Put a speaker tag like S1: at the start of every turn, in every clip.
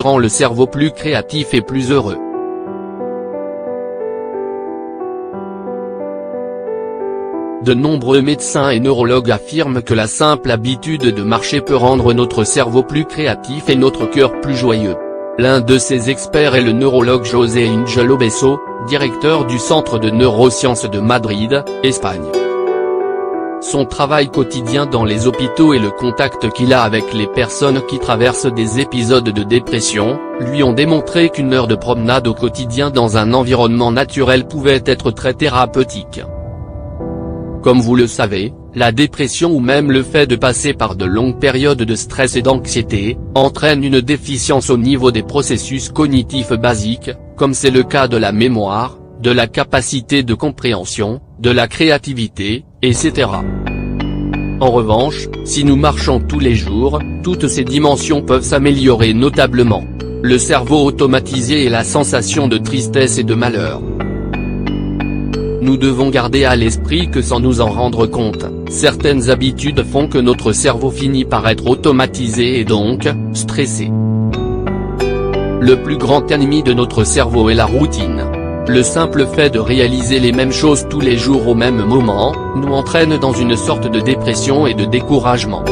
S1: Rend le cerveau plus créatif et plus heureux. De nombreux médecins et neurologues affirment que la simple habitude de marcher peut rendre notre cerveau plus créatif et notre cœur plus joyeux. L'un de ces experts est le neurologue José Angel Obeso, directeur du Centre de neurosciences de Madrid, Espagne. Son travail quotidien dans les hôpitaux et le contact qu'il a avec les personnes qui traversent des épisodes de dépression, lui ont démontré qu'une heure de promenade au quotidien dans un environnement naturel pouvait être très thérapeutique. Comme vous le savez, la dépression ou même le fait de passer par de longues périodes de stress et d'anxiété, entraîne une déficience au niveau des processus cognitifs basiques, comme c'est le cas de la mémoire, de la capacité de compréhension, de la créativité, etc. En revanche, si nous marchons tous les jours, toutes ces dimensions peuvent s'améliorer notablement. Le cerveau automatisé et la sensation de tristesse et de malheur. Nous devons garder à l'esprit que sans nous en rendre compte, certaines habitudes font que notre cerveau finit par être automatisé et donc, stressé. Le plus grand ennemi de notre cerveau est la routine. Le simple fait de réaliser les mêmes choses tous les jours au même moment, nous entraîne dans une sorte de dépression et de découragement.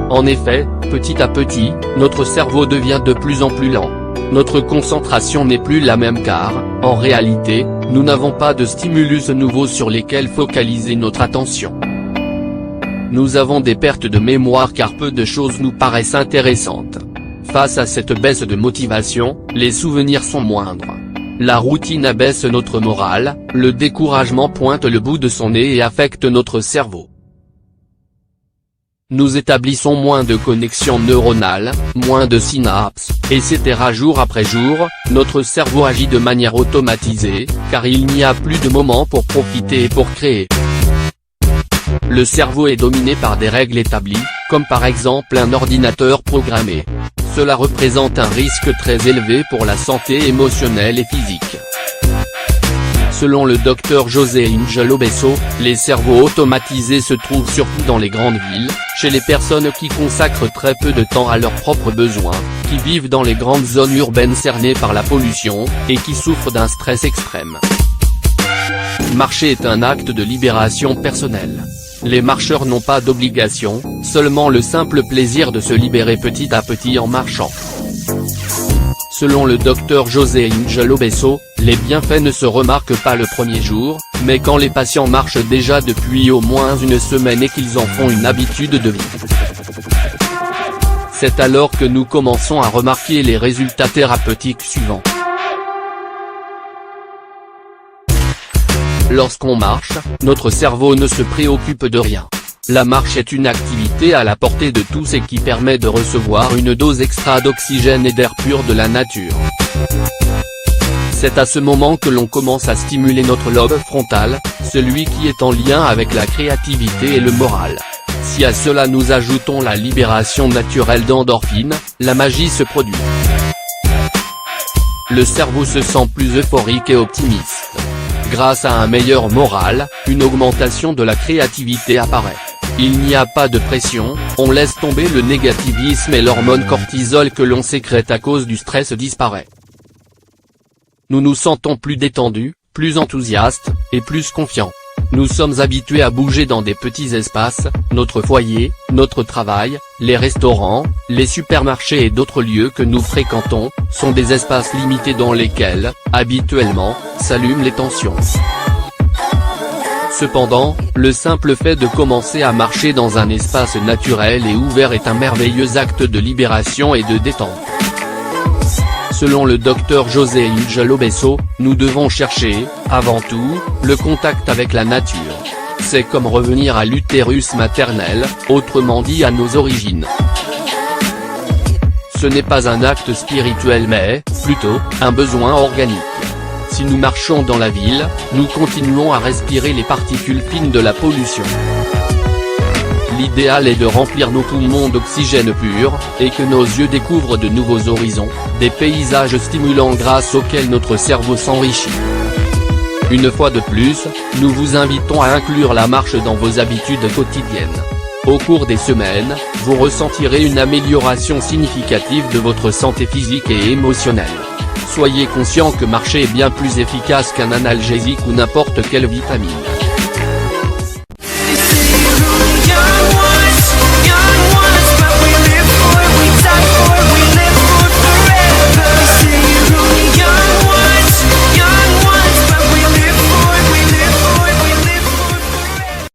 S1: En effet, petit à petit, notre cerveau devient de plus en plus lent. Notre concentration n'est plus la même car, en réalité, nous n'avons pas de stimulus nouveaux sur lesquels focaliser notre attention. Nous avons des pertes de mémoire car peu de choses nous paraissent intéressantes. Face à cette baisse de motivation, les souvenirs sont moindres. La routine abaisse notre morale, le découragement pointe le bout de son nez et affecte notre cerveau. Nous établissons moins de connexions neuronales, moins de synapses, etc. Jour après jour, notre cerveau agit de manière automatisée, car il n'y a plus de moment pour profiter et pour créer. Le cerveau est dominé par des règles établies, comme par exemple un ordinateur programmé. Cela représente un risque très élevé pour la santé émotionnelle et physique. Selon le docteur José Angel Obeso, les cerveaux automatisés se trouvent surtout dans les grandes villes, chez les personnes qui consacrent très peu de temps à leurs propres besoins, qui vivent dans les grandes zones urbaines cernées par la pollution, et qui souffrent d'un stress extrême. Marcher est un acte de libération personnelle. Les marcheurs n'ont pas d'obligation, seulement le simple plaisir de se libérer petit à petit en marchant. Selon le docteur José Angel Obeso, les bienfaits ne se remarquent pas le premier jour, mais quand les patients marchent déjà depuis au moins une semaine et qu'ils en font une habitude de vie. C'est alors que nous commençons à remarquer les résultats thérapeutiques suivants. Lorsqu'on marche, notre cerveau ne se préoccupe de rien. La marche est une activité à la portée de tous et qui permet de recevoir une dose extra d'oxygène et d'air pur de la nature. C'est à ce moment que l'on commence à stimuler notre lobe frontal, celui qui est en lien avec la créativité et le moral. Si à cela nous ajoutons la libération naturelle d'endorphines, la magie se produit. Le cerveau se sent plus euphorique et optimiste. Grâce à un meilleur moral, une augmentation de la créativité apparaît. Il n'y a pas de pression, on laisse tomber le négativisme et l'hormone cortisol que l'on sécrète à cause du stress disparaît. Nous nous sentons plus détendus, plus enthousiastes, et plus confiants. Nous sommes habitués à bouger dans des petits espaces, notre foyer, notre travail, les restaurants, les supermarchés et d'autres lieux que nous fréquentons, sont des espaces limités dans lesquels, habituellement, s'allument les tensions. Cependant, le simple fait de commencer à marcher dans un espace naturel et ouvert est un merveilleux acte de libération et de détente. Selon le docteur José Angel Obeso, nous devons chercher, avant tout, le contact avec la nature. C'est comme revenir à l'utérus maternel, autrement dit à nos origines. Ce n'est pas un acte spirituel mais, plutôt, un besoin organique. Si nous marchons dans la ville, nous continuons à respirer les particules fines de la pollution. L'idéal est de remplir nos poumons d'oxygène pur, et que nos yeux découvrent de nouveaux horizons, des paysages stimulants grâce auxquels notre cerveau s'enrichit. Une fois de plus, nous vous invitons à inclure la marche dans vos habitudes quotidiennes. Au cours des semaines, vous ressentirez une amélioration significative de votre santé physique et émotionnelle. Soyez conscient que marcher est bien plus efficace qu'un analgésique ou n'importe quelle vitamine.